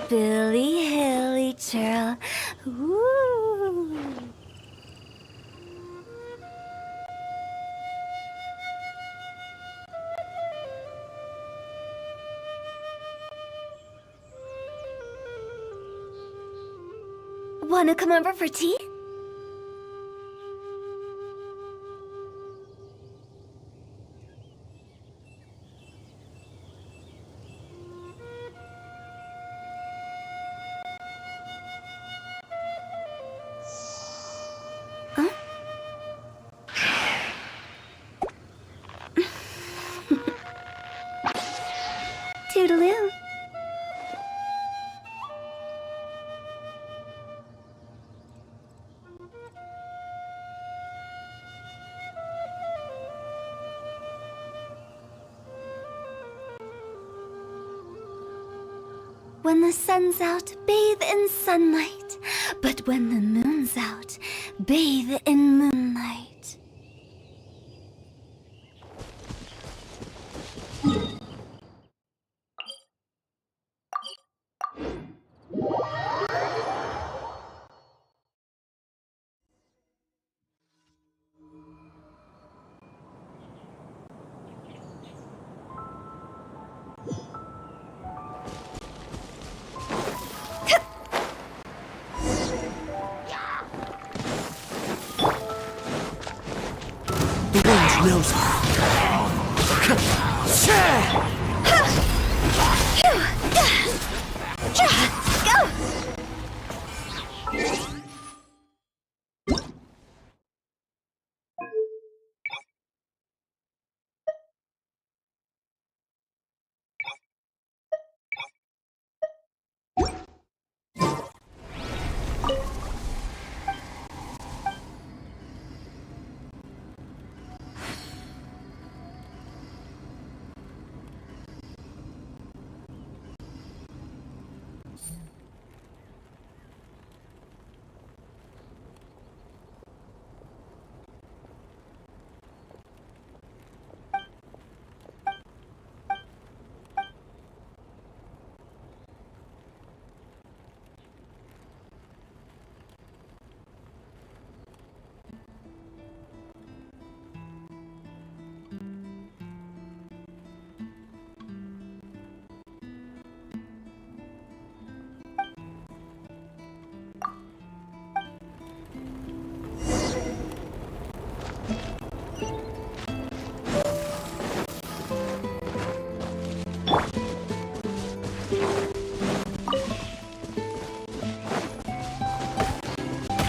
Billy Hilly Churl. Woo! Wanna come over for tea? Huh? Toodaloo. When the sun's out, bathe in sunlight. But when the moon's out, bathe in moonlight. The wind knows it. Go!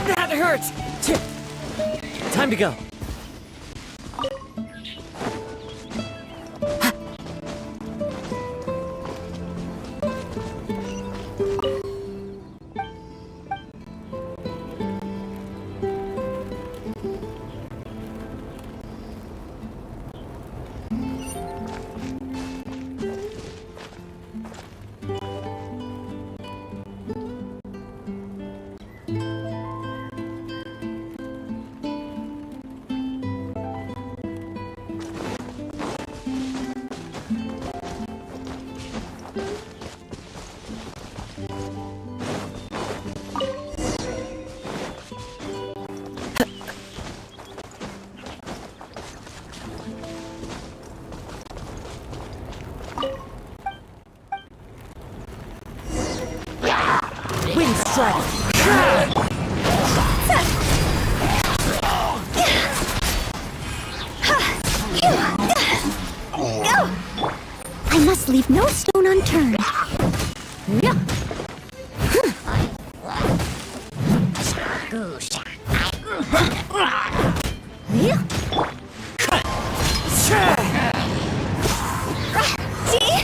That hurts! Time to go. Wind strike! Go! I must leave no stone unturned. Yeah. Yeah. See?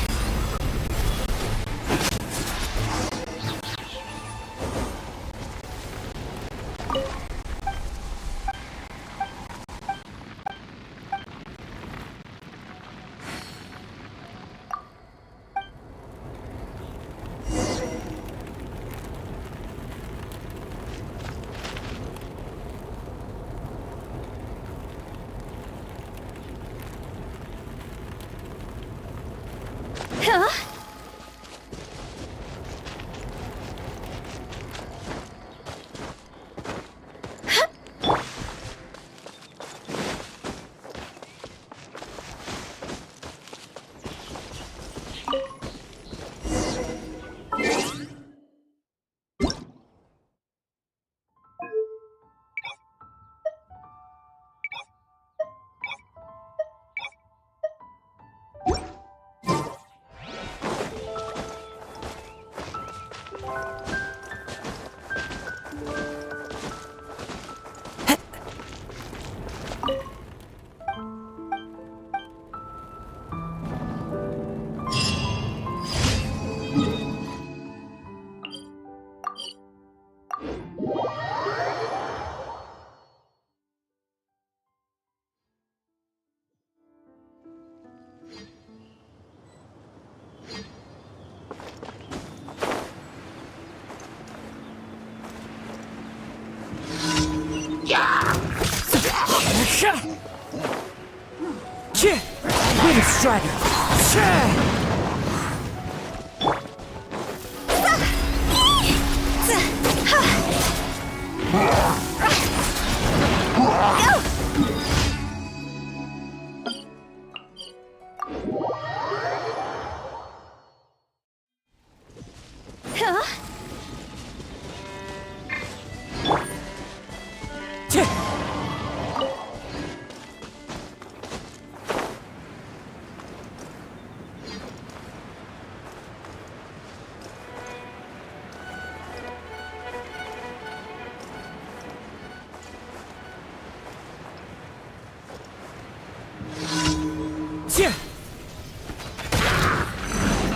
Wind Strider!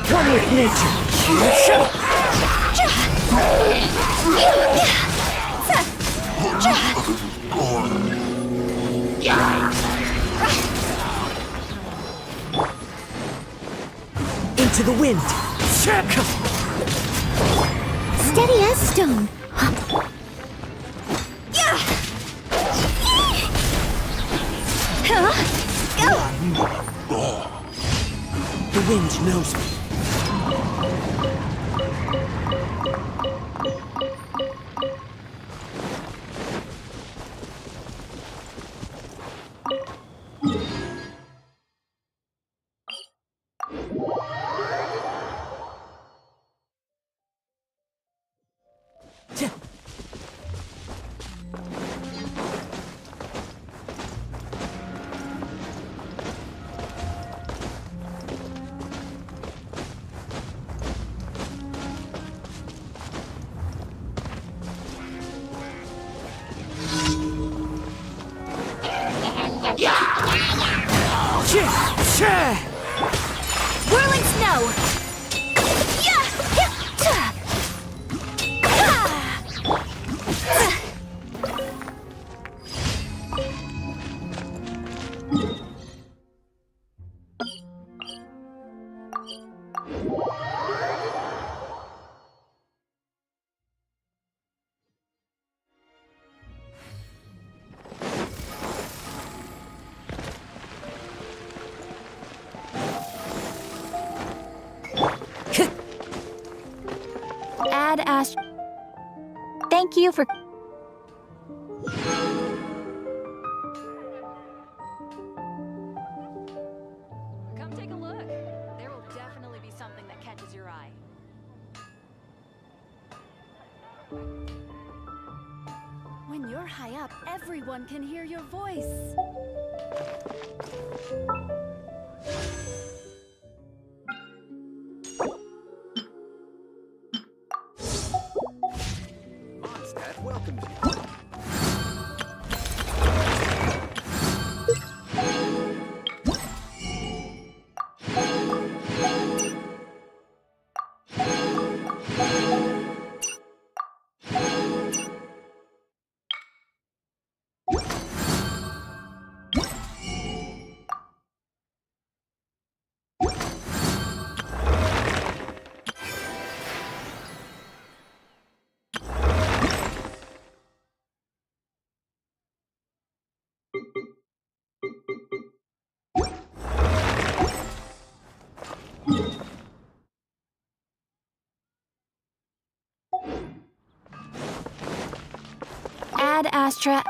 One with nature. Into the wind. Steady as stone. The wind knows me. Whirling snow. Ad Ast. Thank you for. Come take a look. There will definitely be something that catches your eye. When you're high up, everyone can hear your voice. Mondstadt welcomes you. Ad Astra.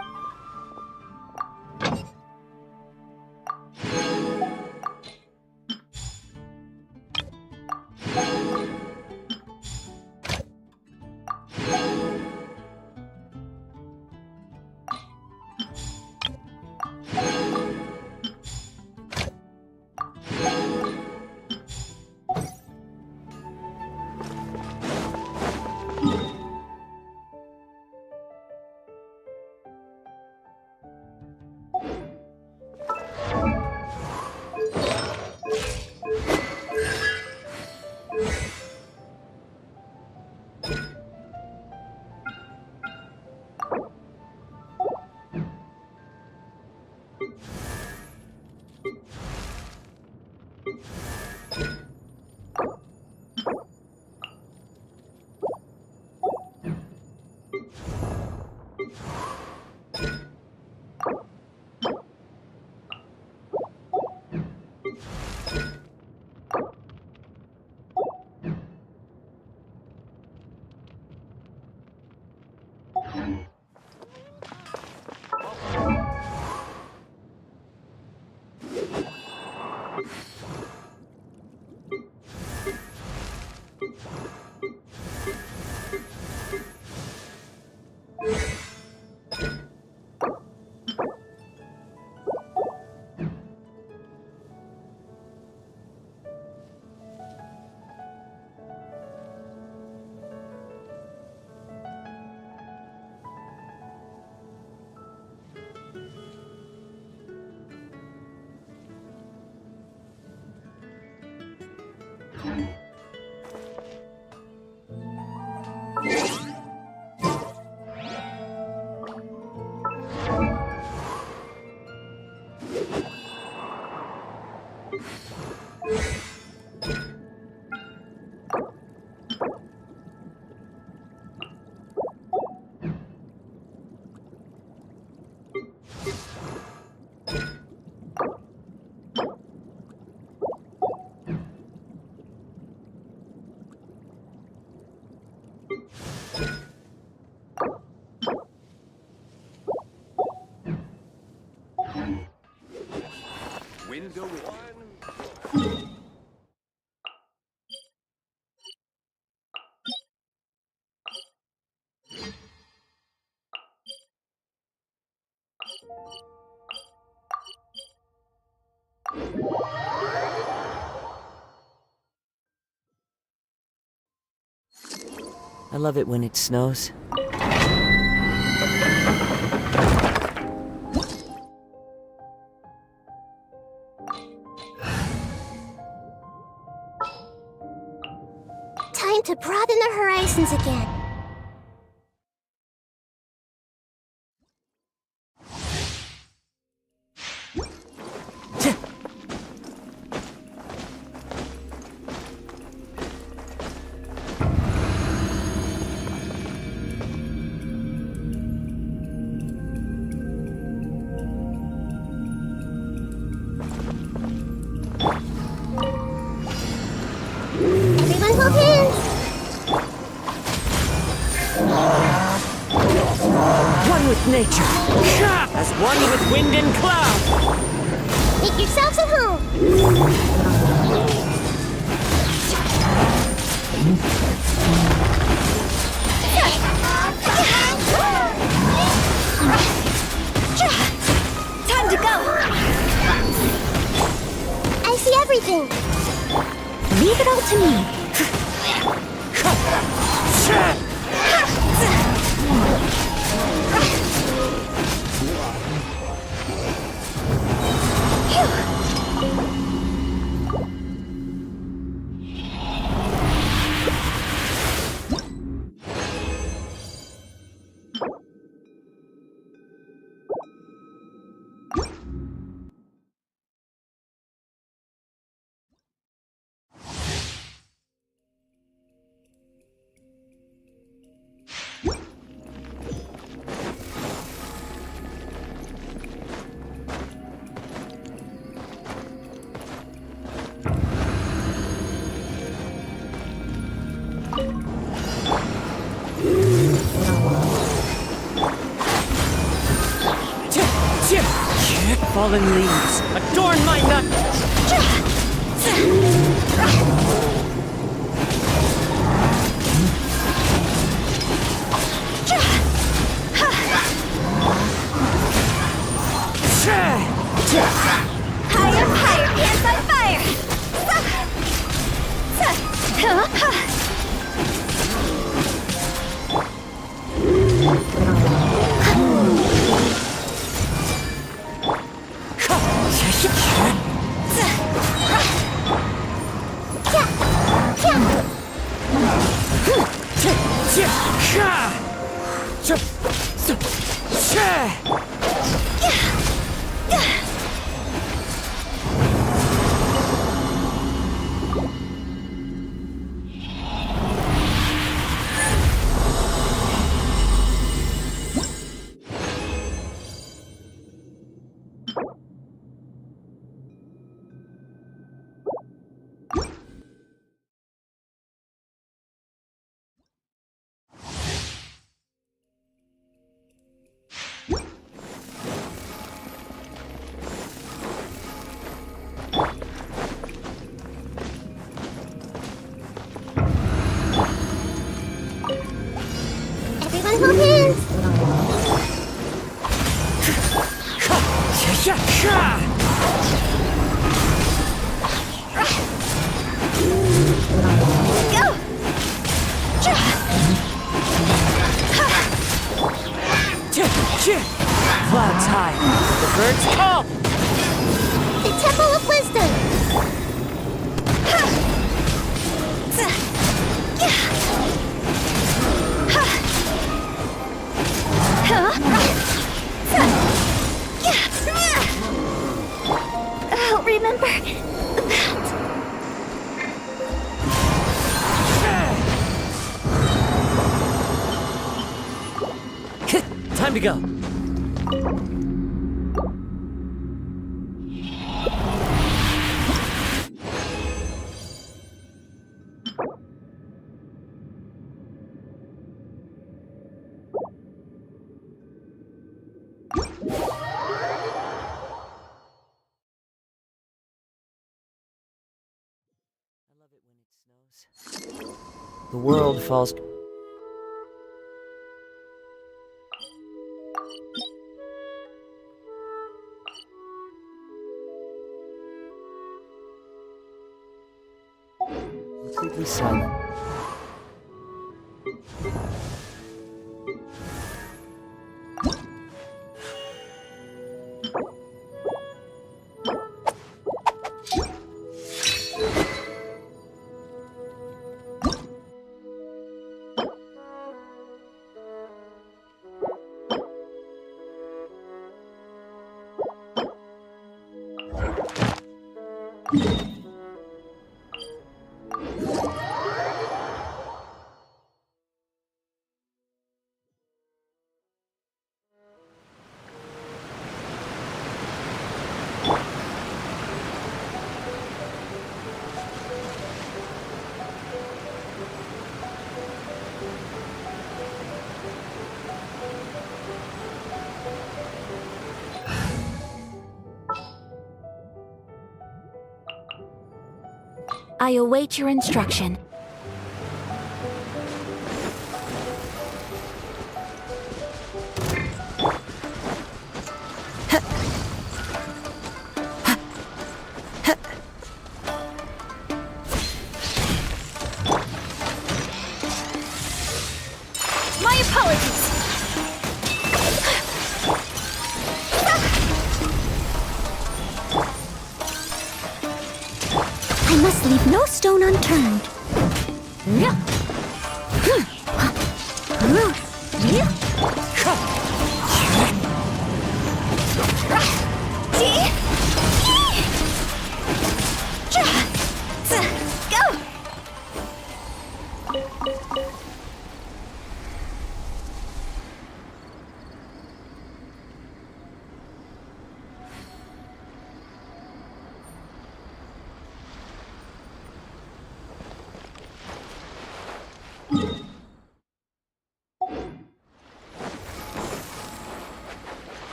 Window in. I love it when it snows. Time to broaden the horizons again. Everyone hold hands! One with nature, as one with wind and cloud. Make yourselves at home! Time to go! I see everything! Leave it all to me! Fallen leaves adorn my nut. Higher, higher, pants on fire! Clouds high. The birds call. The Temple of Wisdom! I'll remember that. Time to go. The world falls. Completely silent. I await your instruction. My apologies! I must leave no stone unturned. Go!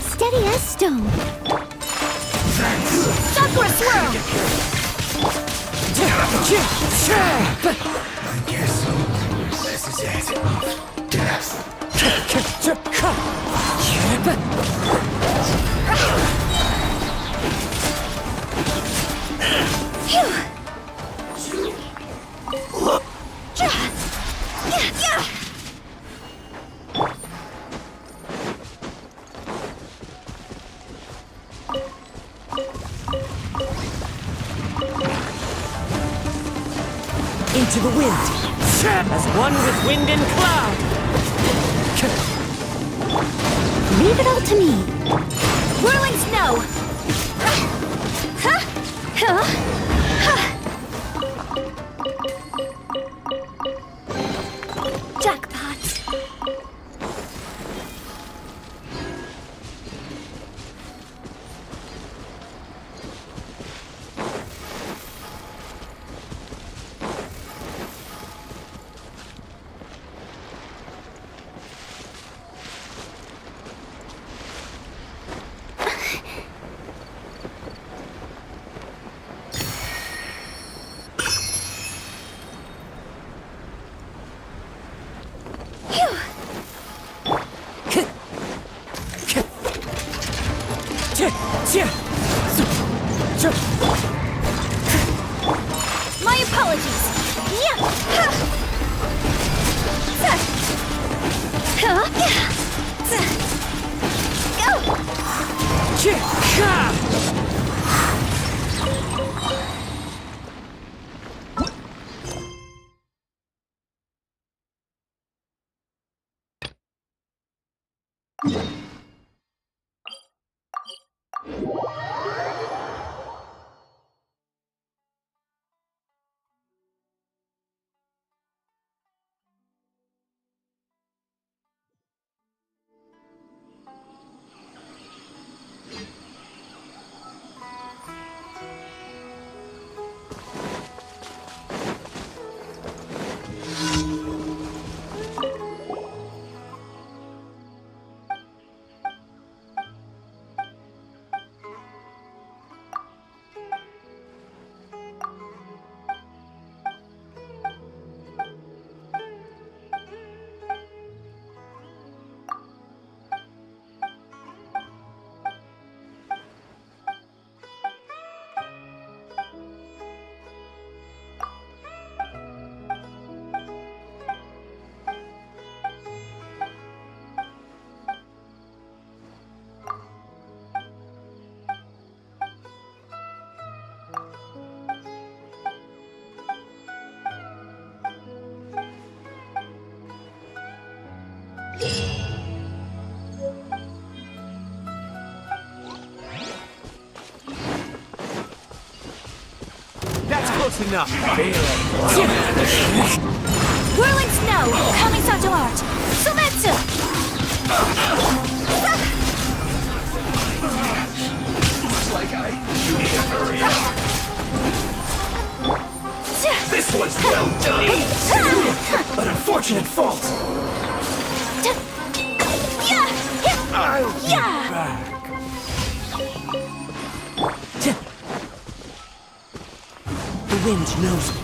Steady as stone. Sakura swirl! I guess this is it. Death. Into the wind. As one with wind and cloud. Leave it all to me. Whirling snow! Jackpot. That's close enough. Whirling snow! Coming to art! Sumetsu! Like you need to hurry up. This was well done. An unfortunate fault. I'll be back. The wind knows me.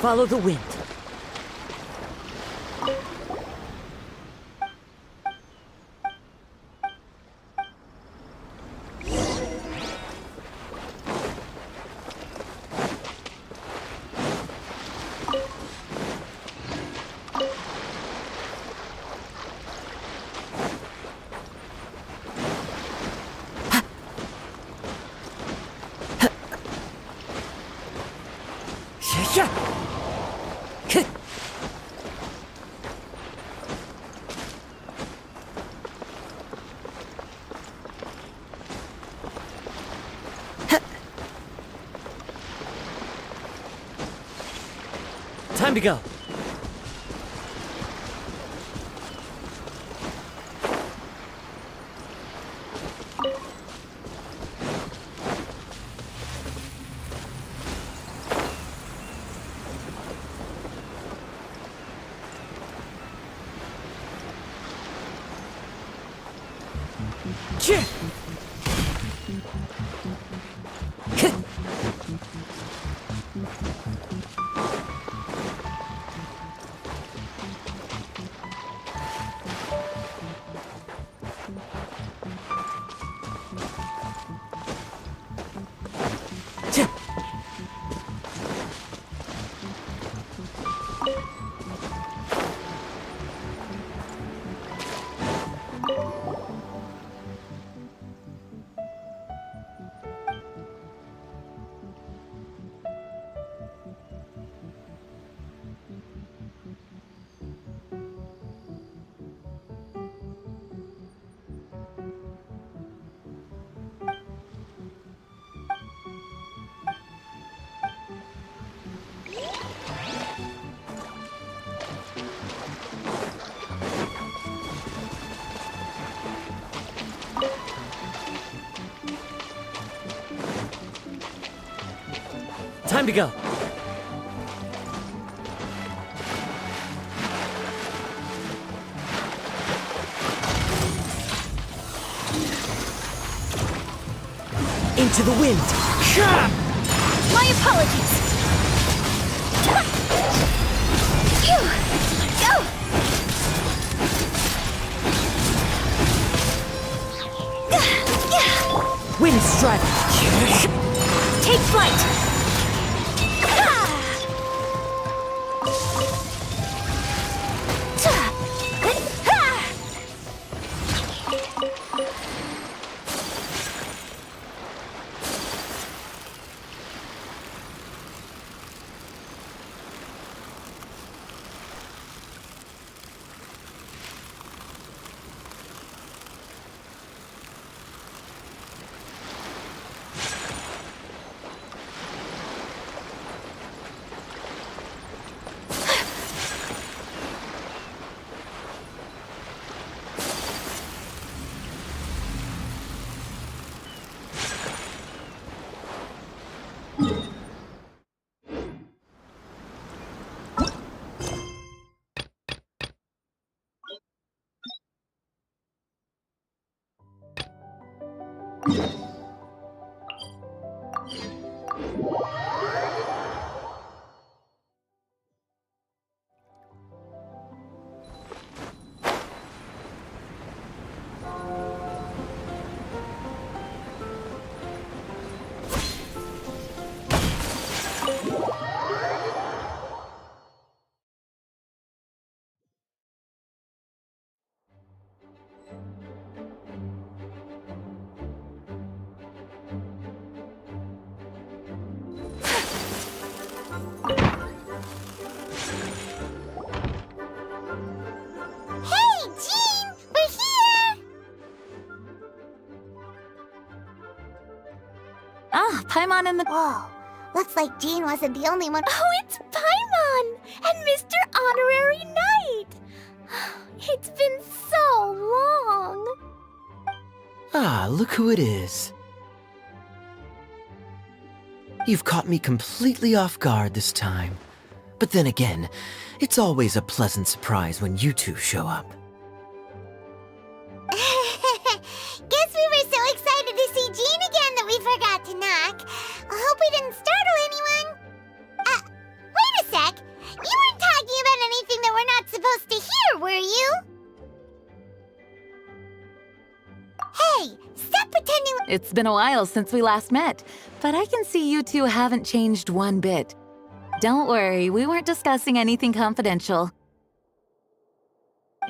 Follow the wind. Time to go. Cheer. Time to go. Into the wind. My apologies. Go! Wind strike. Take flight. Paimon in the... Whoa, looks like Jean wasn't the only one. Oh, it's Paimon! And Mr. Honorary Knight! It's been so long! Ah, look who it is. You've caught me completely off guard this time. But then again, it's always a pleasant surprise when you two show up. Guess we were so excited to see Jean again that we forgot to knock. I hope we didn't startle anyone. Wait a sec. It's been a while since we last met, but I can see you two haven't changed one bit. Don't worry, we weren't discussing anything confidential.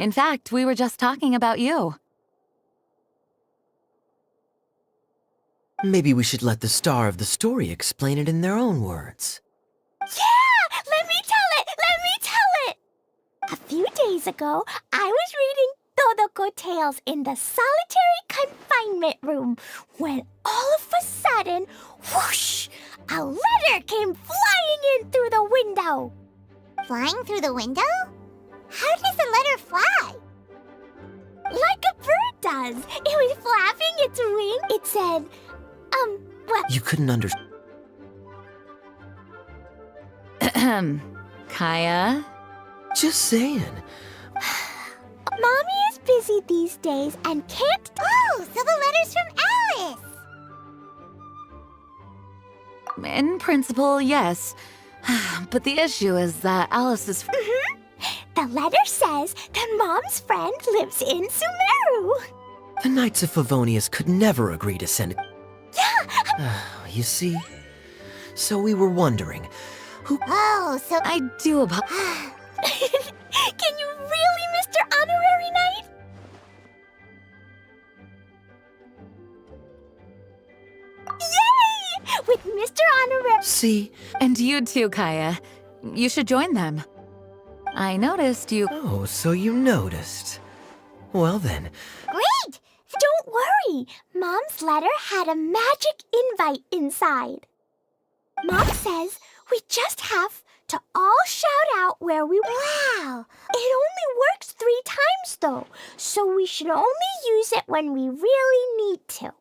In fact, we were just talking about you. Maybe we should let the star of the story explain it in their own words. Yeah! Let me tell it! Let me tell it! A few days ago, I was reading Todoko Tales in the solitary confinement room when all of a sudden, whoosh! A letter came flying in through the window. Flying through the window? How does a letter fly? Like a bird does. It was flapping its wing. It said, well... You couldn't understand. Kaya? Just saying. Mommy is busy these days and can't... Oh, so the letter's from Alice! In principle, yes. But the issue is that Alice is... The letter says that Mom's friend lives in Sumeru. The Knights of Favonius could never agree to send... Yeah! You see? So we were wondering, who... Oh, so... I do about... Can you really, Mr. Honorary Knight? Yay! With Mr. Honorary... See? And you too, Kaya. You should join them. I noticed you... Oh, so you noticed. Well then, Great! Don't worry. Mom's letter had a magic invite inside. Mom says we just have to all shout out where we... Wow! It only works 3 times, though, so we should only use it when we really need to.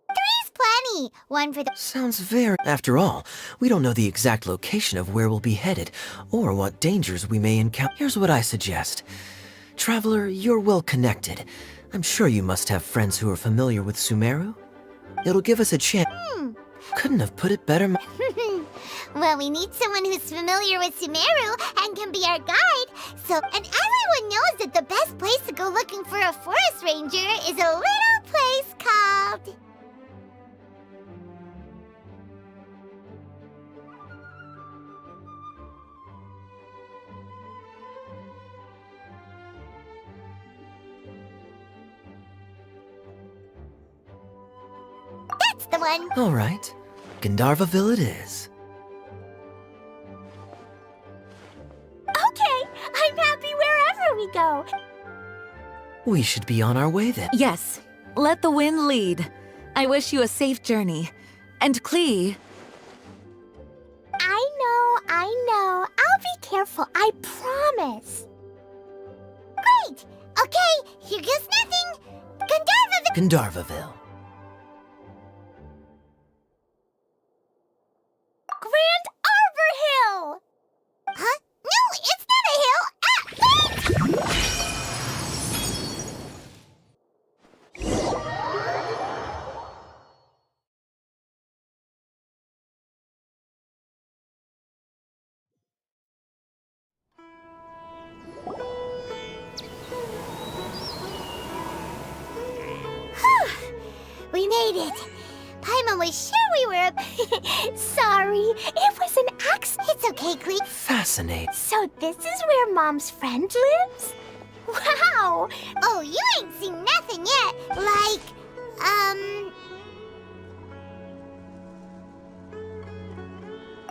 3's plenty. 1 for the... sounds very... After all, we don't know the exact location of where we'll be headed, or what dangers we may encounter. Here's what I suggest. Traveler, you're well connected. I'm sure you must have friends who are familiar with Sumeru. It'll give us a chance. Couldn't have put it better. Well, we need someone who's familiar with Sumeru and can be our guide. And everyone knows that the best place to go looking for a forest ranger is a little place called... That's the one. All right. Gandharvaville it is. Okay, I'm happy wherever we go. We should be on our way then. Yes, let the wind lead. I wish you a safe journey. And Klee... I know. I'll be careful, I promise. Great! Okay, here goes nothing. Gandharvaville. Gandharvaville. Grand Arbor Hill! Huh? No, it's not a hill! We made it. Paimon was sure we were sorry, it was an accident. It's okay, Klee. Fascinating. So this is where Mom's friend lives? Wow! Oh, you ain't seen nothing yet. Like,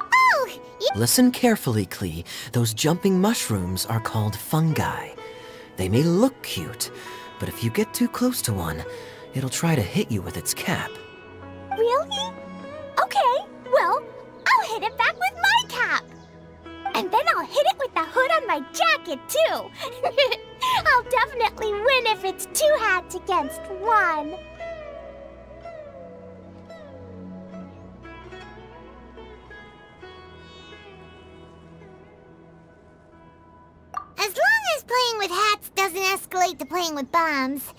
Oh, you... Listen carefully, Klee. Those jumping mushrooms are called fungi. They may look cute, but if you get too close to one, it'll try to hit you with its cap. Really? Okay, well, I'll hit it back with my cap. And then I'll hit it with the hood on my jacket, too. I'll definitely win if it's 2 hats against 1. As long as playing with hats doesn't escalate to playing with bombs.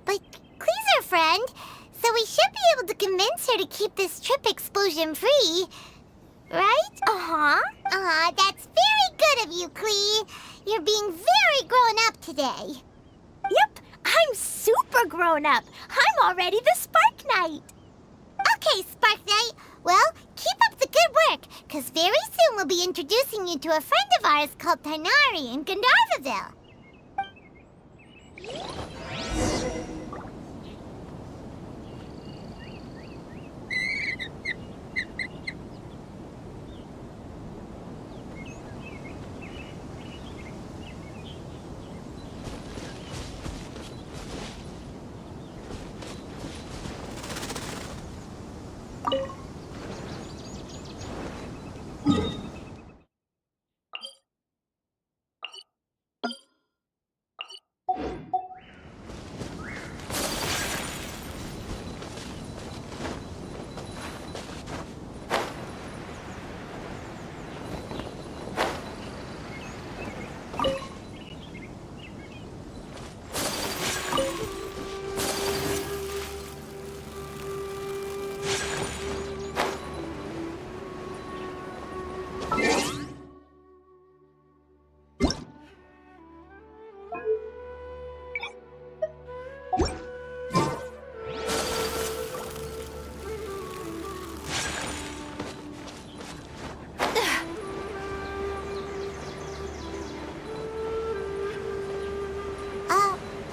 But Klee's our friend, so we should be able to convince her to keep this trip explosion-free. Right? Uh-huh. That's very good of you, Klee. You're being very grown up today. Yep, I'm super grown up. I'm already the Spark Knight. Okay, Spark Knight. Well, keep up the good work, because very soon we'll be introducing you to a friend of ours called Tanari in Gandharvaville.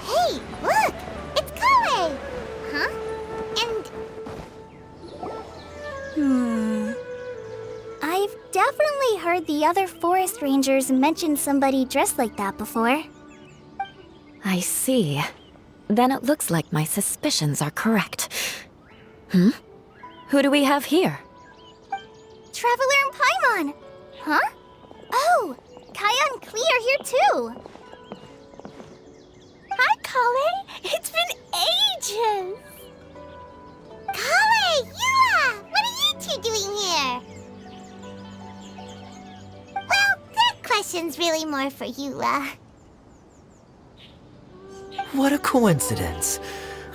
Hey, look! It's Kale! Huh? And... I've definitely heard the other forest rangers mention somebody dressed like that before. I see. Then it looks like my suspicions are correct. Who do we have here? Traveler and Paimon! Huh? Oh, Kaya and Klee are here too! hi, Kale! It's been ages! Kale! Yua! What are you two doing here? Well, that question's really more for Yua. What a coincidence.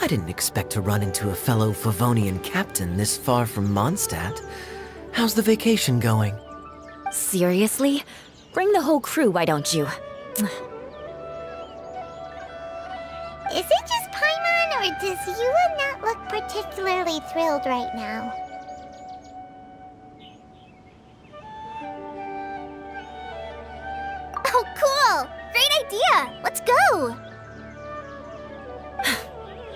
I didn't expect to run into a fellow Favonian captain this far from Mondstadt. How's the vacation going? Seriously? Bring the whole crew, why don't you? Is it just Paimon, or does Yua not look particularly thrilled right now? Oh, cool! Great idea! Let's go!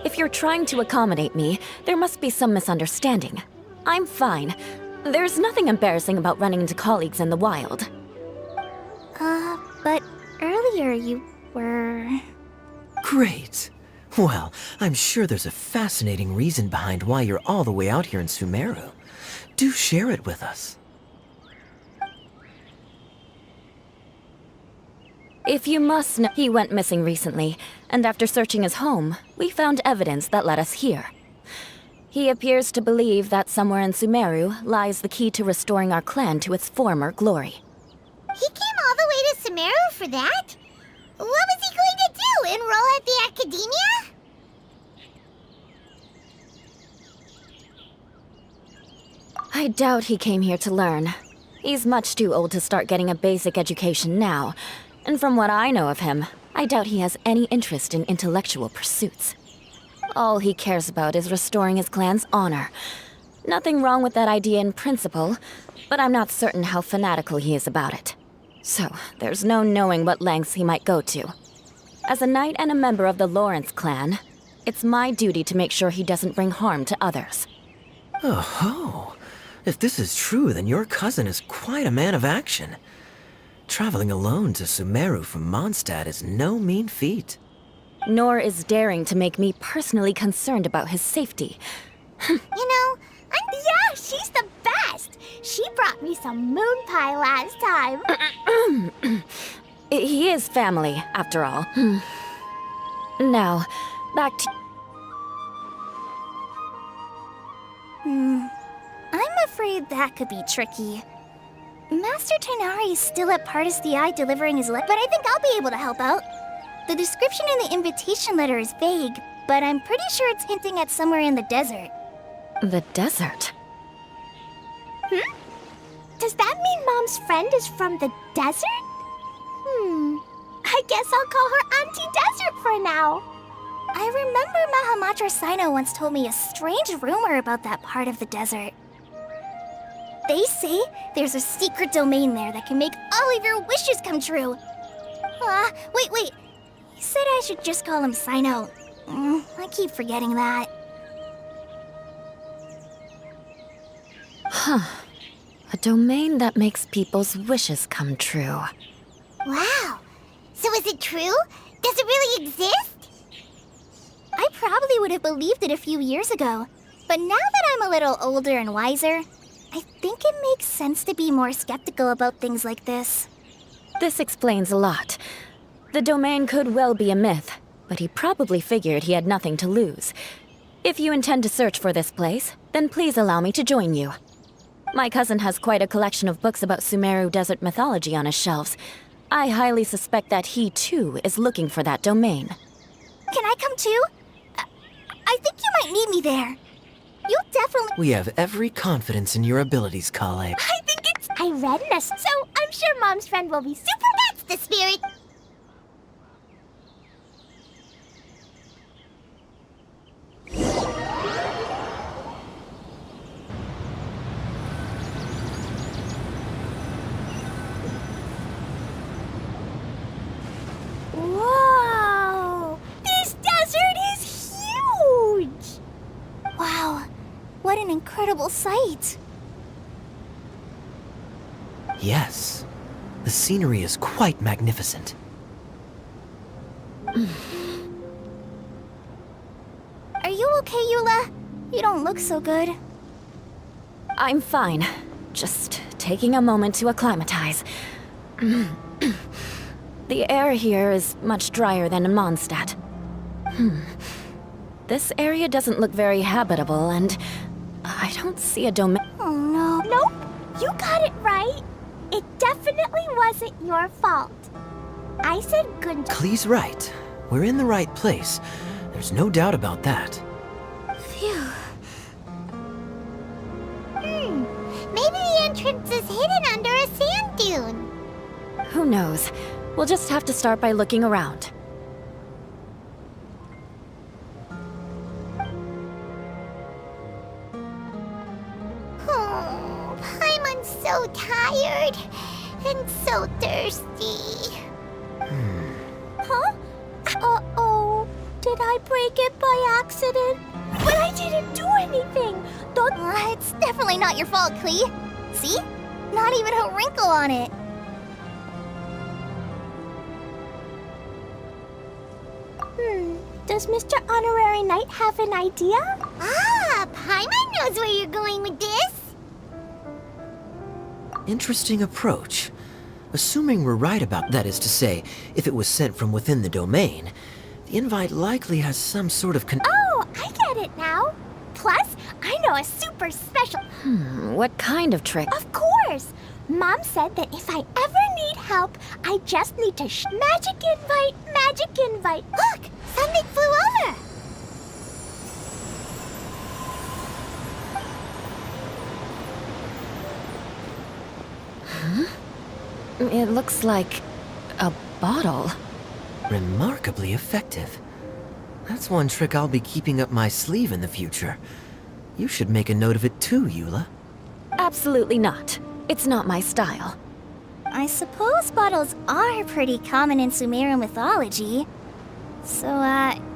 If you're trying to accommodate me, there must be some misunderstanding. I'm fine. There's nothing embarrassing about running into colleagues in the wild. But earlier you were... Great. Well, I'm sure there's a fascinating reason behind why you're all the way out here in Sumeru. Do share it with us. If you must know, he went missing recently, and after searching his home, we found evidence that led us here. He appears to believe that somewhere in Sumeru lies the key to restoring our clan to its former glory. He came all the way to Sumeru for that? What was he going to do? Enroll at the academia? I doubt he came here to learn. He's much too old to start getting a basic education now, and from what I know of him, I doubt he has any interest in intellectual pursuits. All he cares about is restoring his clan's honor. Nothing wrong with that idea in principle, but I'm not certain how fanatical he is about it. So, there's no knowing what lengths he might go to. As a knight and a member of the Lawrence clan, it's my duty to make sure he doesn't bring harm to others. Oh-ho! If this is true, then your cousin is quite a man of action. Traveling alone to Sumeru from Mondstadt is no mean feat. Nor is daring to make me personally concerned about his safety. Yeah, she's the best! She brought me some moon pie last time. He is family, after all. Now, back to... I'm afraid that could be tricky. Master Tighnari is still at Pardis the Eye delivering his letter, but I think I'll be able to help out. The description in the invitation letter is vague, but I'm pretty sure it's hinting at somewhere in the desert. The desert? Does that mean Mom's friend is from the desert? I guess I'll call her Auntie Desert for now. I remember Mahamatra Sino once told me a strange rumor about that part of the desert. They say there's a secret domain there that can make all of your wishes come true. Wait. He said I should just call him Sino. I keep forgetting that. A domain that makes people's wishes come true. Wow. So is it true? Does it really exist? I probably would have believed it a few years ago. But now that I'm a little older and wiser, I think it makes sense to be more skeptical about things like this. This explains a lot. The domain could well be a myth, but he probably figured he had nothing to lose. If you intend to search for this place, then please allow me to join you. My cousin has quite a collection of books about Sumeru desert mythology on his shelves. I highly suspect that he, too, is looking for that domain. Can I come too? I think you might need me there. You'll definitely... We have every confidence in your abilities, Kale. I think it's... I read this, so I'm sure Mom's friend will be super... That's the spirit! Whoa! This desert is huge! Wow, what an incredible sight. Yes. The scenery is quite magnificent. Are you okay, Eula? You don't look so good. I'm fine. Just taking a moment to acclimatize. The air here is much drier than in Mondstadt. This area doesn't look very habitable, and I don't see a domain. Oh no. Nope, you got it right. It definitely wasn't your fault. I said good. Klee's right. We're in the right place. There's no doubt about that. Phew. Maybe the entrance is hidden under a sand dune. Who knows? We'll just have to start by looking around. Oh, Paimon's so tired and so thirsty. Huh? Uh-oh. Did I break it by accident? But I didn't do anything. It's definitely not your fault, Klee. See? Not even a wrinkle on it. Does Mr. Honorary Knight have an idea? Paimon knows where you're going with this. Interesting approach. Assuming we're right about that, is to say, if it was sent from within the domain, the invite likely has some sort of Oh, I get it now. Plus, I know a super special... What kind of trick? Of course! Mom said that if I ever need help, I just need to magic invite, magic invite. Look! Something flew over! It looks like a bottle. remarkably effective. That's one trick I'll be keeping up my sleeve in the future. You should make a note of it too, Eula. Absolutely not. It's not my style. I suppose bottles are pretty common in Sumeru mythology. So,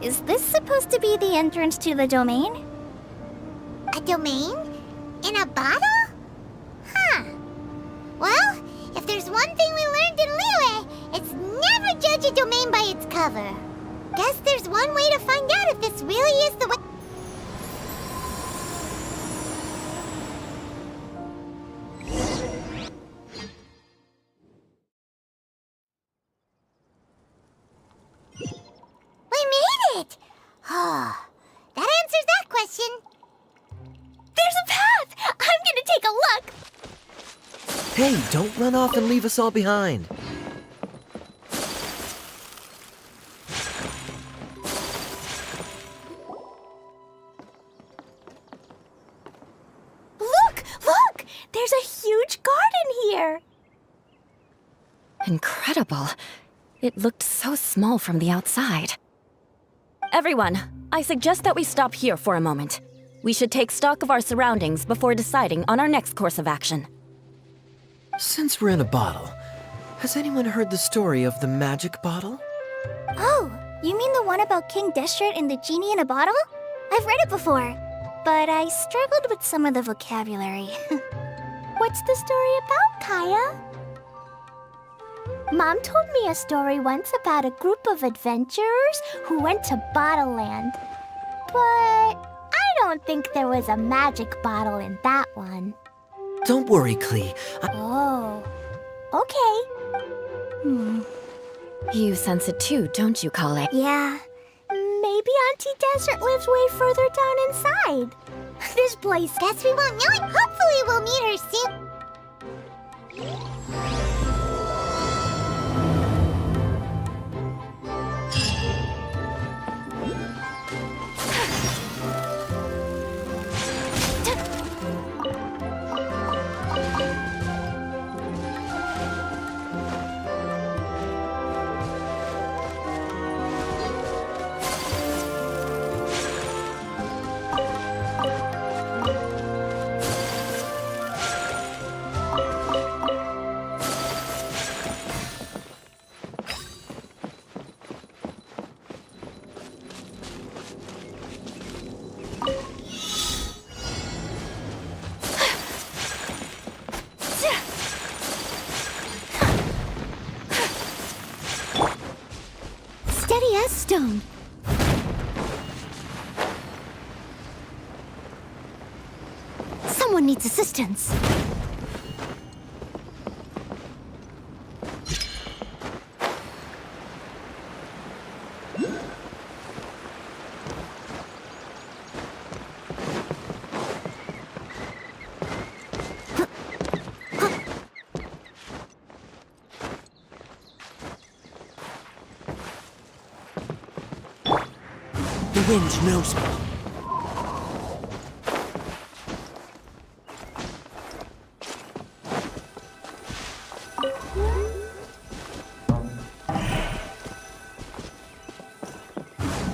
is this supposed to be the entrance to the domain? A domain? In a bottle? Huh. Well, if there's one thing we learned in Liyue, it's never judge a domain by its cover. Guess there's one way to find out if this really is the way. We made it! Oh, that answers that question. There's a path! I'm gonna take a look! Hey, don't run off and leave us all behind. Look! Look! There's a huge garden here! Incredible. It looked so small from the outside. Everyone, I suggest that we stop here for a moment. We should take stock of our surroundings before deciding on our next course of action. Since we're in a bottle, has anyone heard the story of the magic bottle? Oh, you mean the one about King Deshret and the genie in a bottle? I've read it before, but I struggled with some of the vocabulary. What's the story about, Kaya? Mom told me a story once about a group of adventurers who went to Bottle Land. But I don't think there was a magic bottle in that one. Don't worry, Klee. Oh, okay. You sense it too, don't you, Kale? Yeah. Maybe Auntie Desert lives way further down inside. This place. Guess we won't know it. Hopefully we'll meet her soon. Steady as stone. Someone needs assistance. The wind knows me.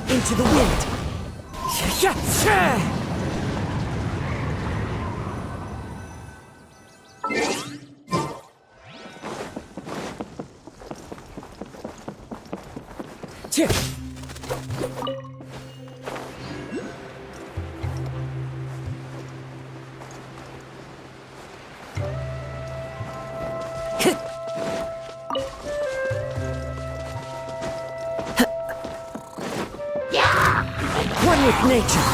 Into the wind. One with nature.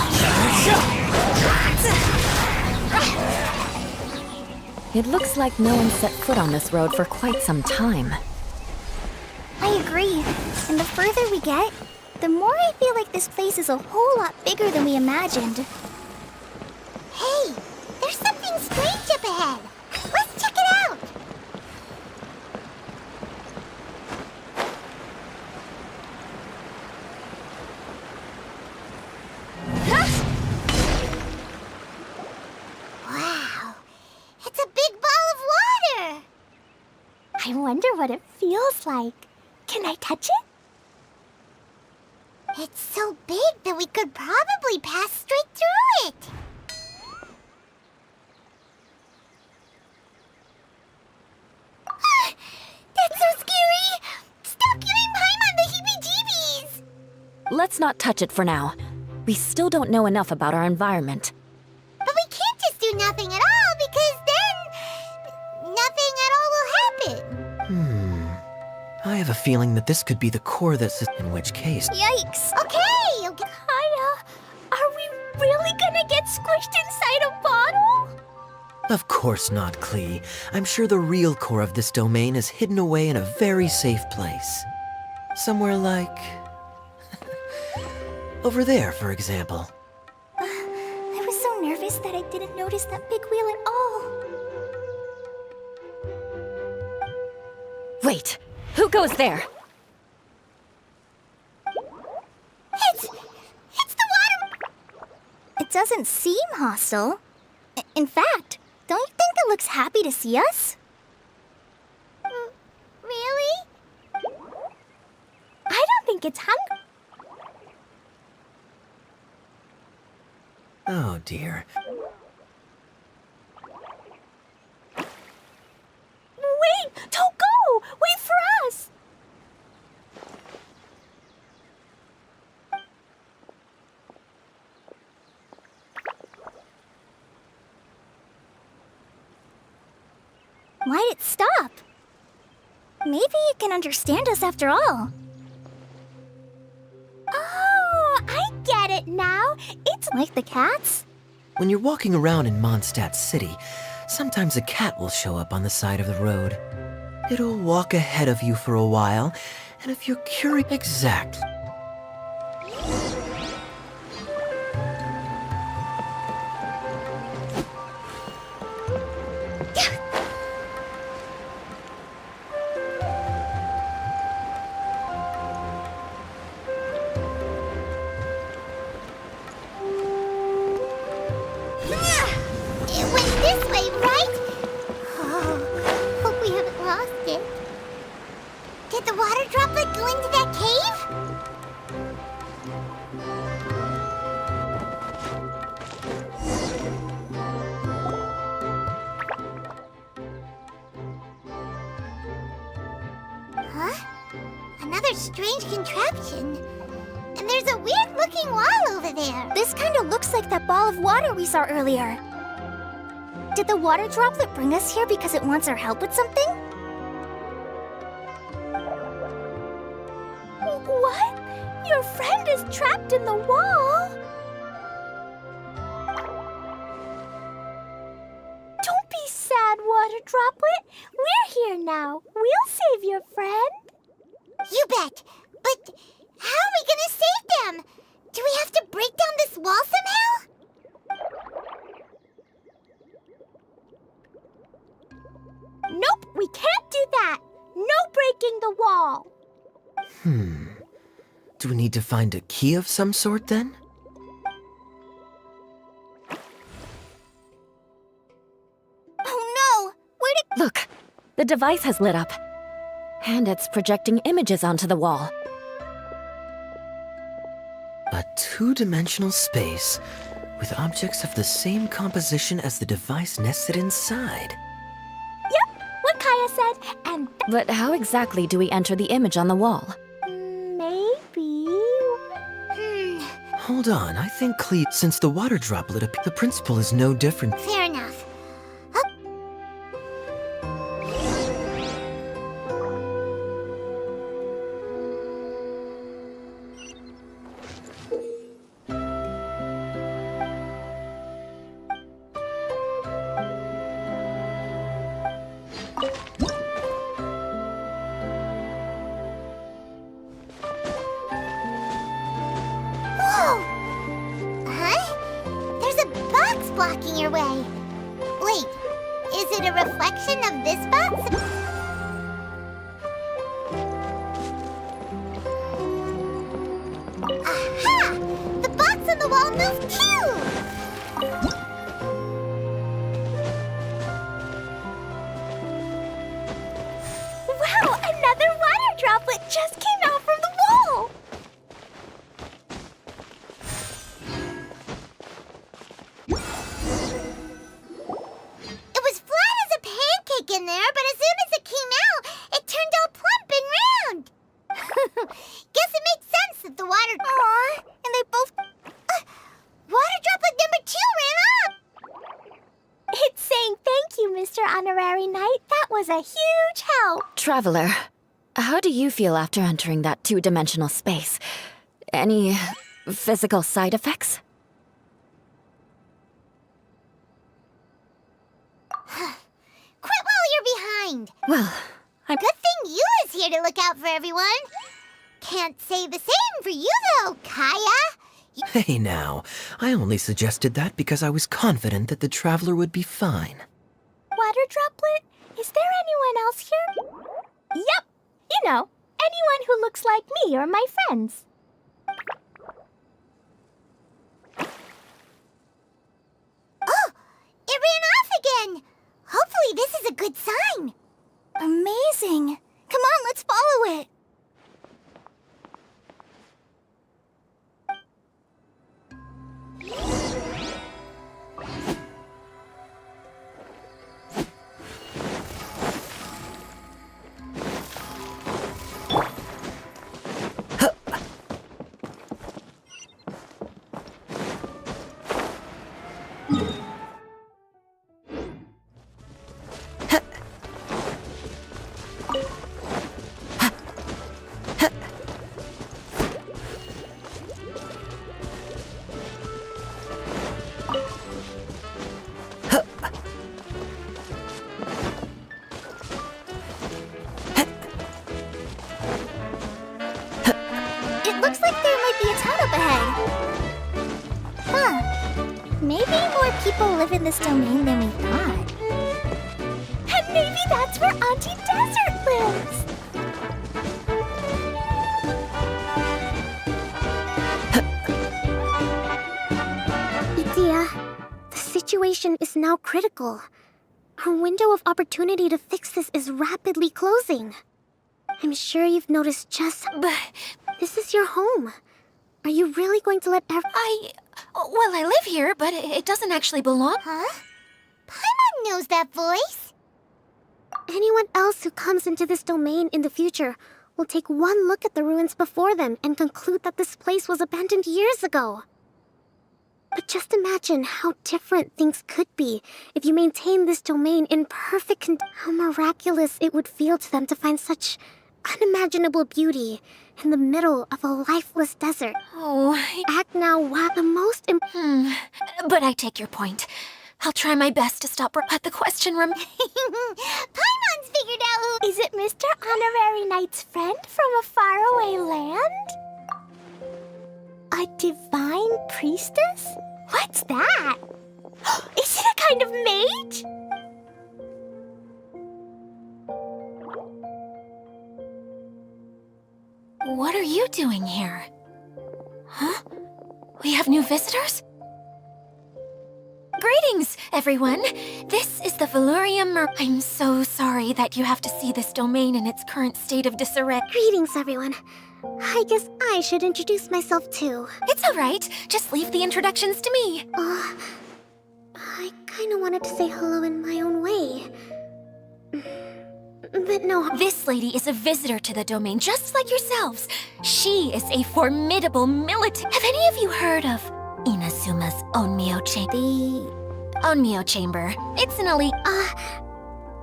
It looks like no one set foot on this road for quite some time. I agree. And the further we get, the more I feel like this place is a whole lot bigger than we imagined. Hey, there's something strange up ahead. Let's check it out. Wow, it's a big ball of water. I wonder what it feels like. Can I touch it? It's so big that we could probably pass straight through it. That's so scary! Stop giving Paimon the heebie-jeebies! Let's not touch it for now. We still don't know enough about our environment. But we can't just do nothing at all, because then nothing at all will happen. I have a feeling that this could be the core that's in which case. Yikes! Okay. Kaya, are we really gonna get squished inside a bottle? Of course not, Klee. I'm sure the real core of this domain is hidden away in a very safe place. Somewhere like... over there, for example. I was so nervous that I didn't notice that big wheel at all. Wait, who goes there? It's the water! It doesn't seem hostile. In fact, don't you think it looks happy to see us? Really? I don't think it's hungry. dear. Wait! Don't go! Wait for us! Why'd it stop? Maybe it can understand us after all. Oh, I get it now. It's Like the cats? When you're walking around in Mondstadt City, sometimes a cat will show up on the side of the road. It'll walk ahead of you for a while, and if you're curious... Exactly. It went this way, right? Oh, hope we haven't lost it. Did the water droplet go into that cave? Huh? Another strange contraption. And there's a weird-looking wall over there. This kind of looks like that ball of water we saw earlier. Did the water droplet bring us here because it wants our help with something? What? Your friend is trapped in the wall? Don't be sad, Water Droplet. We're here now. We'll save your friend. You bet. But how are we gonna save them? Do we have to break down this wall somehow? Nope, we can't do that. No breaking the wall. Do we need to find a key of some sort then? Oh no! Where'd it... Look, the device has lit up. And it's projecting images onto the wall. A two-dimensional space with objects of the same composition as the device nested inside. Yep, what Kaya said, and But how exactly do we enter the image on the wall? maybe... Hold on, I think since the water droplet the principle is no different. Fair enough. Whoa! Huh? There's a box blocking your way. Wait, is it a reflection of this box? Aha! The box on the wall moved too! Wow, another water droplet just came out from the wall! It was flat as a pancake in there, but as soon as it came out, it turned all plump and round. Guess it makes sense that the water... Aww, and they both... water droplet number 2 ran off! It's saying thank you, Mr. Honorary Knight. That was a huge help. Traveler, how do you feel after entering that two-dimensional space? Any physical side effects? Quit while you're behind! Well, I'm... Good thing you is here to look out for everyone. Can't say the same for you, though, Kaya. Hey now, I only suggested that because I was confident that the traveler would be fine. Water droplet, is there anyone else here? Yep, you know, anyone who looks like me or my friends. Oh, it ran off again. Hopefully this is a good sign. Amazing. Come on, let's follow it. Huh. Maybe more people live in this domain than we thought. And maybe that's where Auntie Desert lives. Idea, the situation is now critical. Our window of opportunity to fix this is rapidly closing. I'm sure you've noticed just... But This is your home. Are you really going to let well, I live here, but it doesn't actually belong. Huh? Paimon knows that voice. Anyone else who comes into this domain in the future will take one look at the ruins before them and conclude that this place was abandoned years ago. But just imagine how different things could be if you maintain this domain in perfect how miraculous it would feel to them to find such unimaginable beauty in the middle of a lifeless desert. Oh, Act now, wow, the most but I take your point. I'll try my best to stop her, but the question Paimon's figured out who... Is it Mr. Honorary Knight's friend from a faraway land? A divine priestess? What's that? Is it a kind of mage? What are you doing here? Huh? We have new visitors? Greetings, everyone. This is the Valurium I'm so sorry that you have to see this domain in its current state of disarray. Greetings, everyone. I guess I should introduce myself too. It's all right. Just leave the introductions to me. I kinda wanted to say hello in my own way. But no. This lady is a visitor to the domain, just like yourselves. She is a formidable military. Have any of you heard of Inazuma's Onmyo Chamber? The Onmyo Chamber. It's an elite.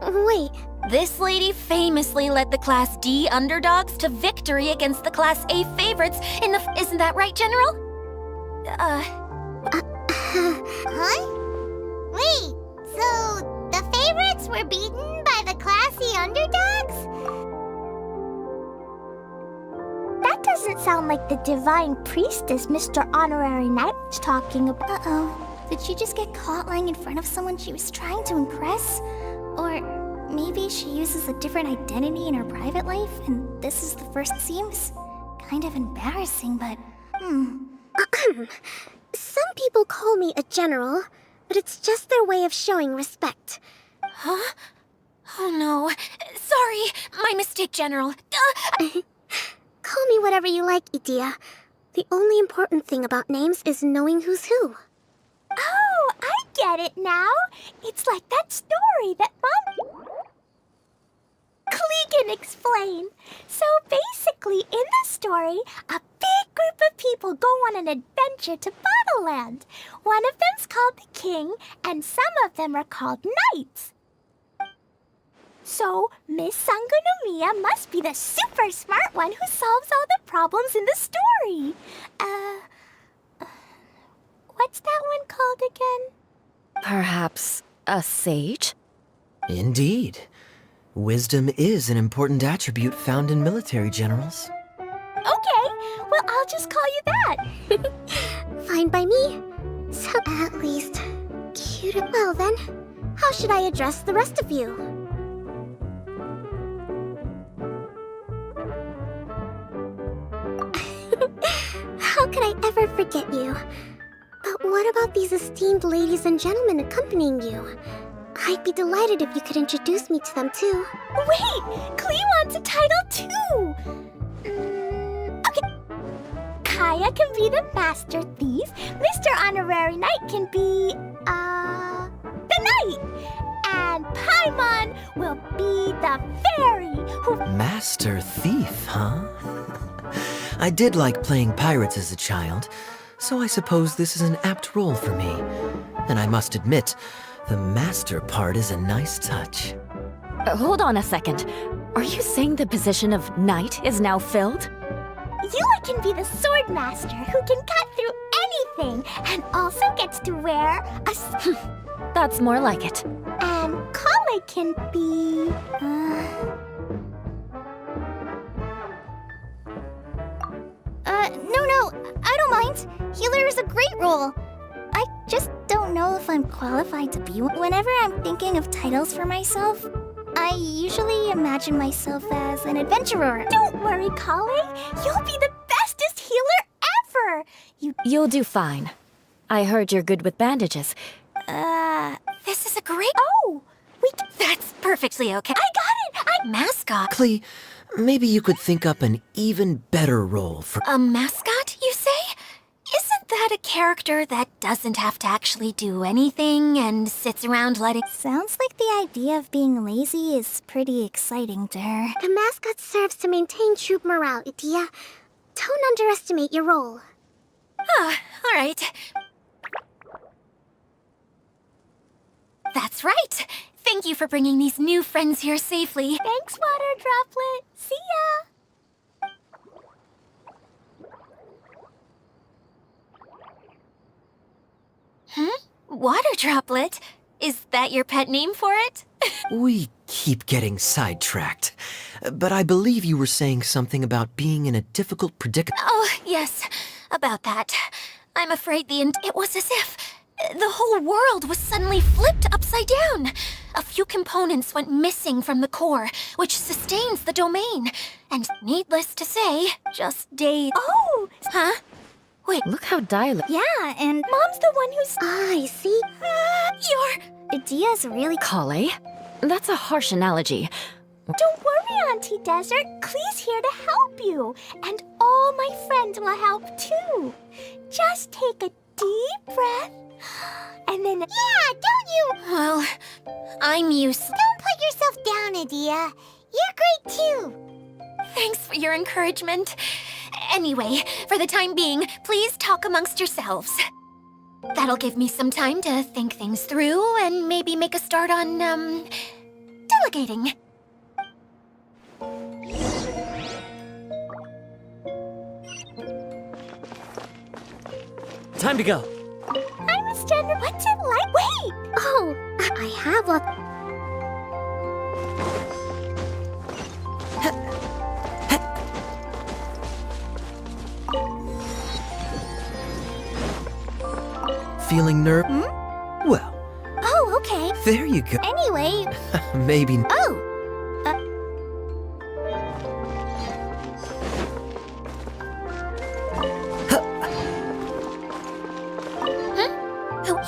Wait. This lady famously led the Class D underdogs to victory against the Class A favorites in the... Isn't that right, General? Huh? Wait, so the favorites were beaten by the classy underdogs? That doesn't sound like the divine priestess Mr. Honorary Knight was talking about. Uh-oh. Did she just get caught lying in front of someone she was trying to impress? Or maybe she uses a different identity in her private life, and this is the first seems kind of embarrassing, but... Some people call me a general, but it's just their way of showing respect. Huh? Oh no. Sorry. My mistake, General. Call me whatever you like, Idia. The only important thing about names is knowing who's who. Oh, I get it now. It's like that story that Mom... Klee can explain. So basically, in the story, a big group of people go on an adventure to Bottleland. One of them's called the King, and some of them are called Knights. So, Miss Sangonomiya must be the super smart one who solves all the problems in the story. What's that one called again? Perhaps a sage? Indeed. Wisdom is an important attribute found in military generals. Okay, well, I'll just call you that. Fine by me. So, at least, cute. Well then, how should I address the rest of you? How could I ever forget you? But what about these esteemed ladies and gentlemen accompanying you? I'd be delighted if you could introduce me to them too. Wait! Klee wants a title too! Okay. Kaya can be the Master Thief. Mr. Honorary Knight can be, the Knight. And Paimon will be the Fairy who... Master Thief, huh? I did like playing pirates as a child, so I suppose this is an apt role for me. And I must admit, the master part is a nice touch. Hold on a second. Are you saying the position of knight is now filled? Yula can be the Sword Master who can cut through anything and also gets to wear a... That's more like it. And Kale can be... No, I don't mind. right. Healer is a great role. I just don't know if I'm qualified to be one. Whenever I'm thinking of titles for myself, I usually imagine myself as an adventurer. Don't worry, Kale. You'll be the bestest healer ever. You'll do fine. I heard you're good with bandages. This is a great. Oh, That's perfectly okay. I got it. Mascot? Klee, maybe you could think up an even better role for. A mascot, you say? Isn't that a character that doesn't have to actually do anything and sits around letting. Sounds like the idea of being lazy is pretty exciting to her. The mascot serves to maintain troop morale, Idia. Don't underestimate your role. Ah, all right. That's right. Thank you for bringing these new friends here safely. Thanks, Water Droplet. See ya. Water Droplet? Is that your pet name for it? We keep getting sidetracked. But I believe you were saying something about being in a difficult predicament. Oh, yes, about that. I'm afraid it was as if the whole world was suddenly flipped upside down. A few components went missing from the core, which sustains the domain. And needless to say, just days. Oh, Huh? Wait, Look how dilated. Yeah, and Mom's the one who's... I see. you're... Idia's really Kale? That's a harsh analogy. Don't worry, Auntie Desert. Klee's here to help you. And all my friends will help too. Just take a deep breath. And then... Yeah, don't you? Well, I'm useless. Don't put yourself down, Idia. You're great too. Thanks for your encouragement. Anyway, for the time being, please talk amongst yourselves. That'll give me some time to think things through and maybe make a start on, delegating. Time to go. Hi, Miss Jenner. What's it like? Wait! Oh, I have a... Feeling Well, Oh, okay. there you go. Anyway, Maybe. oh.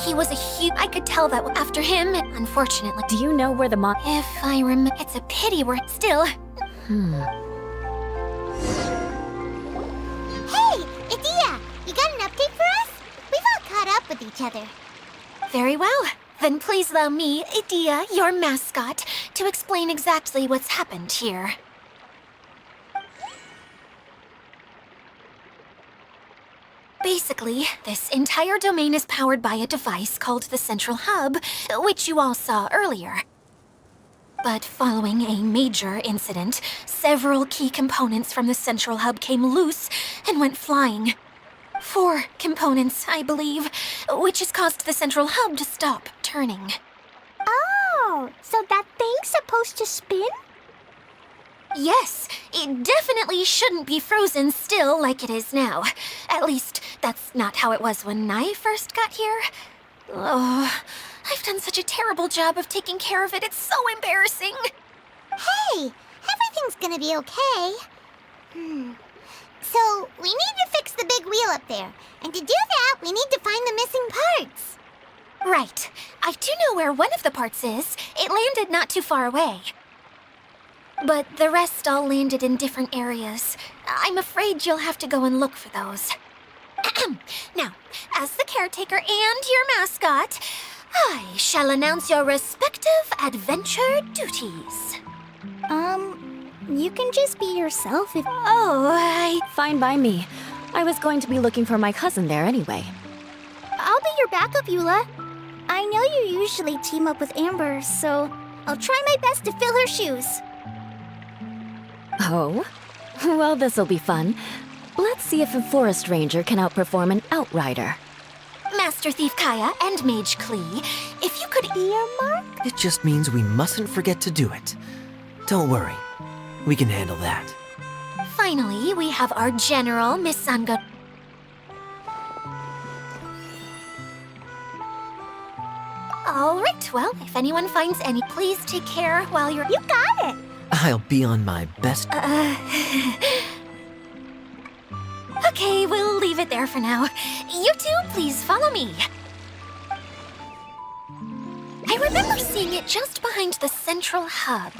He was a huge... I could tell that after him, unfortunately. Do you know where the mon- If I remember... It's a pity we're still... Hey, Idia, you got an update for us? We've all caught up with each other. Very well. Then please allow me, Idia, your mascot, to explain exactly what's happened here. Basically, this entire domain is powered by a device called the Central Hub, which you all saw earlier. But following a major incident, several key components from the Central Hub came loose and went flying. 4 components, I believe, which has caused the Central Hub to stop turning. Oh, so that thing's supposed to spin? Yes, it definitely shouldn't be frozen still like it is now. At least, that's not how it was when I first got here. Oh, I've done such a terrible job of taking care of it, it's so embarrassing. Hey, everything's gonna be okay. So, we need to fix the big wheel up there. And to do that, we need to find the missing parts. Right. I do know where one of the parts is. It landed not too far away. But the rest all landed in different areas. I'm afraid you'll have to go and look for those. Now, as the caretaker and your mascot, I shall announce your respective adventure duties. You can just be yourself if... Oh, Fine by me. I was going to be looking for my cousin there anyway. I'll be your backup, Eula. I know you usually team up with Amber, so I'll try my best to fill her shoes. Oh? Well, this'll be fun. Let's see if a forest ranger can outperform an outrider. Master Thief Kaya and Mage Klee, if you could Earmark? It just means we mustn't forget to do it. Don't worry. We can handle that. Finally, we have our general, Miss Sanga. right, well, if anyone finds any, please take care while you're... You got it! I'll be on my best. Okay, we'll leave it there for now. You two, please follow me. I remember seeing it just behind the central hub.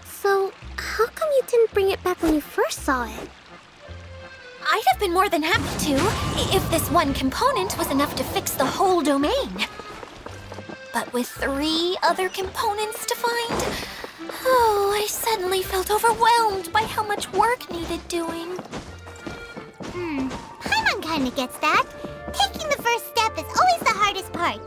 So, how come you didn't bring it back when you first saw it? I'd have been more than happy to, if this one component was enough to fix the whole domain. But with 3 other components to find, oh, I suddenly felt overwhelmed by how much work needed doing. Paimon kinda gets that. Taking the first step is always the hardest part.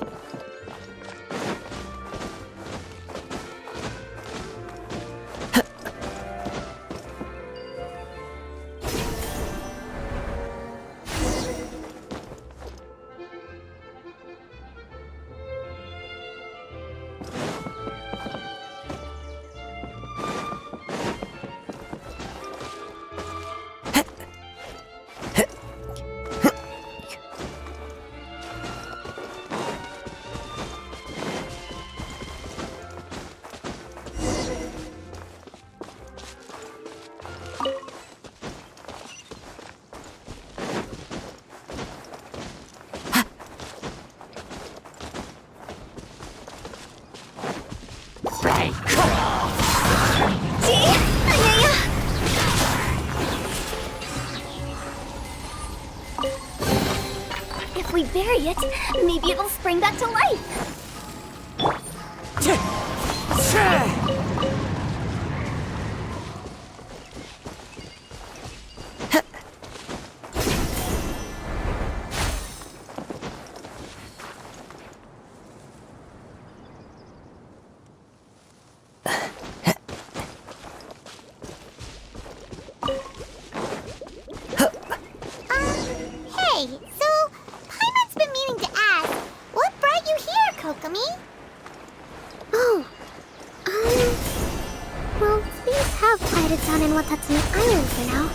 If we bury it, maybe it'll spring back to life. Hey, so Paimon's been meaning to ask, what brought you here, Kokomi? Oh, well, things have quieted down in Watatsumi Island for now.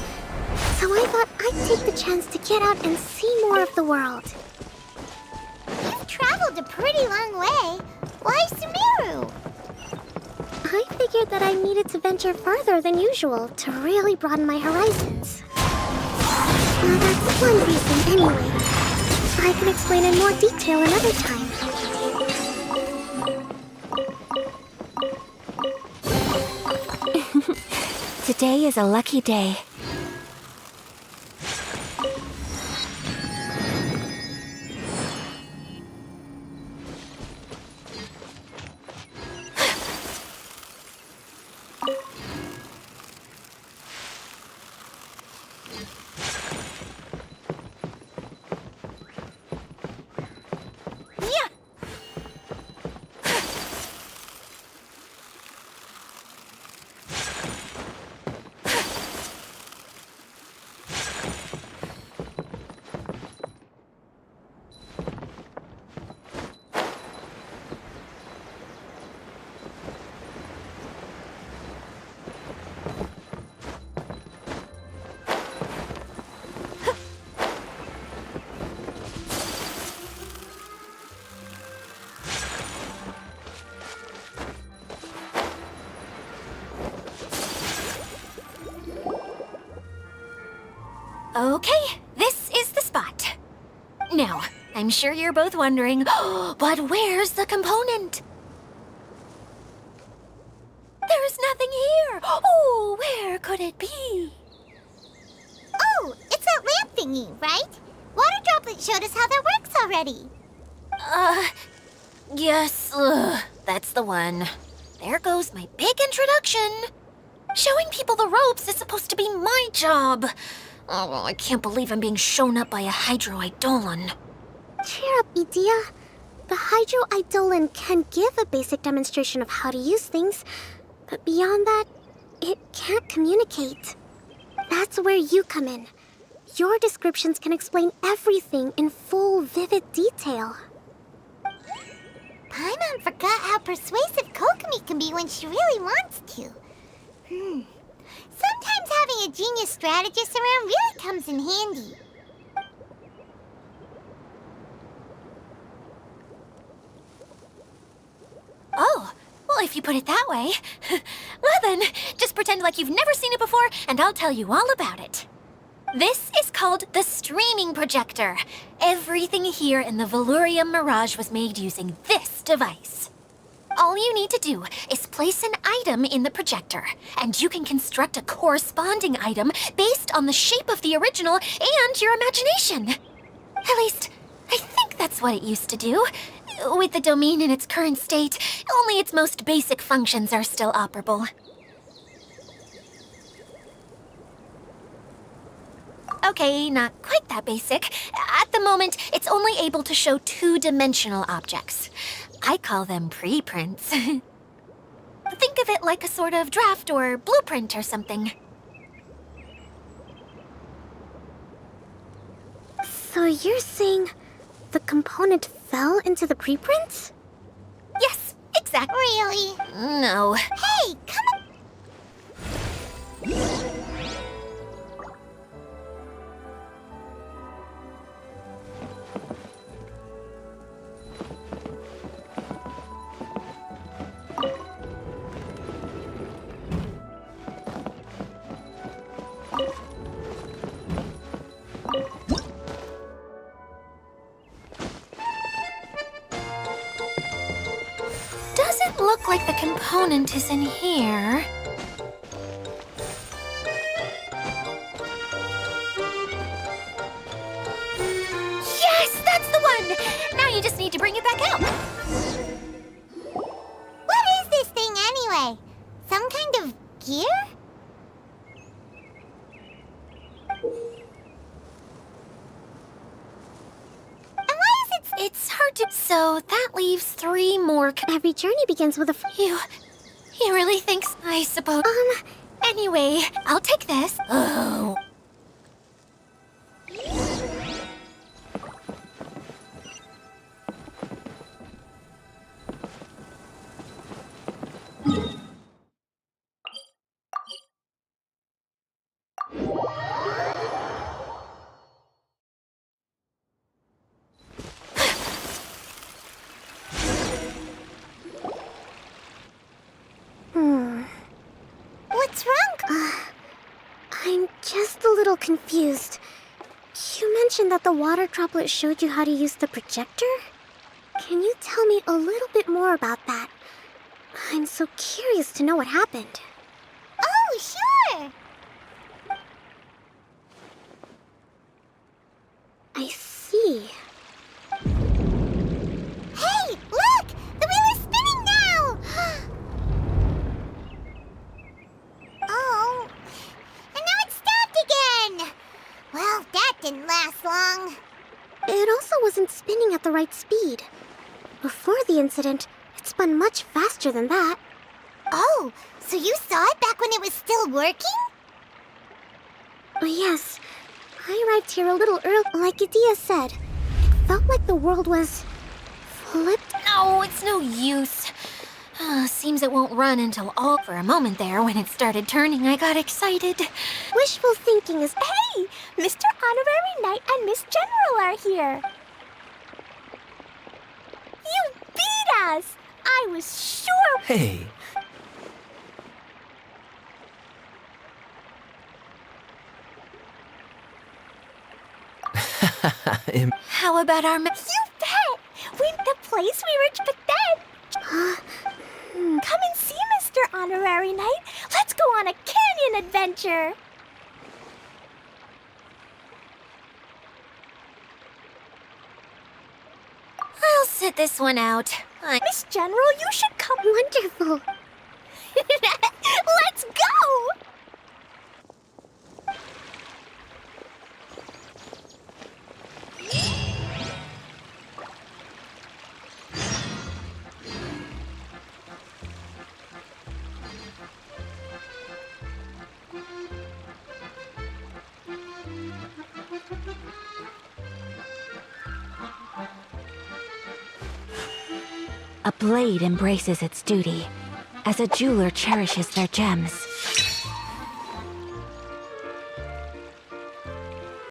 So I thought I'd take the chance to get out and see more of the world. You've traveled a pretty long way. Why Sumeru? I figured that I needed to venture further than usual to really broaden my horizons. Well, that's one reason anyway. I can explain in more detail another time. Today is a lucky day. Okay, this is the spot. Now, I'm sure you're both wondering, but where's the component? There's nothing here. Oh, where could it be? Oh, it's that lamp thingy, right? Water Droplet showed us how that works already. Yes, that's the one. There goes my big introduction. Showing people the ropes is supposed to be my job. Oh, I can't believe I'm being shown up by a Hydro Eidolon. Cheer up, Edea. The Hydro Eidolon can give a basic demonstration of how to use things, but beyond that, it can't communicate. That's where you come in. Your descriptions can explain everything in full, vivid detail. Paimon forgot how persuasive Kokomi can be when she really wants to. Sometimes having a genius strategist around really comes in handy. you put it that way. Well then, just pretend like you've never seen it before, and I'll tell you all about it. This is called the streaming projector. Everything here in the Valurium Mirage was made using this device. All you need to do is place an item in the projector, and you can construct a corresponding item based on the shape of the original and your imagination. At least, I think that's what it used to do. With the domain in its current state, only its most basic functions are still operable. Okay, not quite that basic. At the moment, it's only able to show two-dimensional objects. I call them preprints. Think of it like a sort of draft or blueprint or something. So you're saying the component fell into the preprints? Yes, exactly. Really? No. Hey, come on. Doesn't look like the component is in here. Yes, that's the one! Now you just need to bring it back out. What is this thing anyway? Some kind of gear? And why is it... It's hard to... So that leaves 3 more... Every journey begins with a... You really think... I suppose... Anyway, I'll take this. Oh. What's wrong? I'm just a little confused. You mentioned that the water droplet showed you how to use the projector? Can you tell me a little bit more about that? I'm so curious to know what happened. Oh, sure! I see. Hey, look! The wheel is spinning now! Oh, and now it's stopped again! Well, that didn't last long. It also wasn't spinning at the right speed. Before the incident, it spun much faster than that. Oh, so you saw it back when it was still working? Yes. I arrived here a little early. Like Adia said, it felt like the world was... flipped. No, it's no use. Seems it won't run until all... For a moment there, when it started turning, I got excited. Wishful thinking is... Hey! Mr. Honorary Knight and Miss General are here! You beat us! I was sure... Hey, How about our... You bet! We're the place we were... But then... Come and see, Mr. Honorary Knight. Let's go on a canyon adventure. I'll sit this one out. Miss General, you should come. Wonderful. Let's go! A blade embraces its duty, as a jeweler cherishes their gems.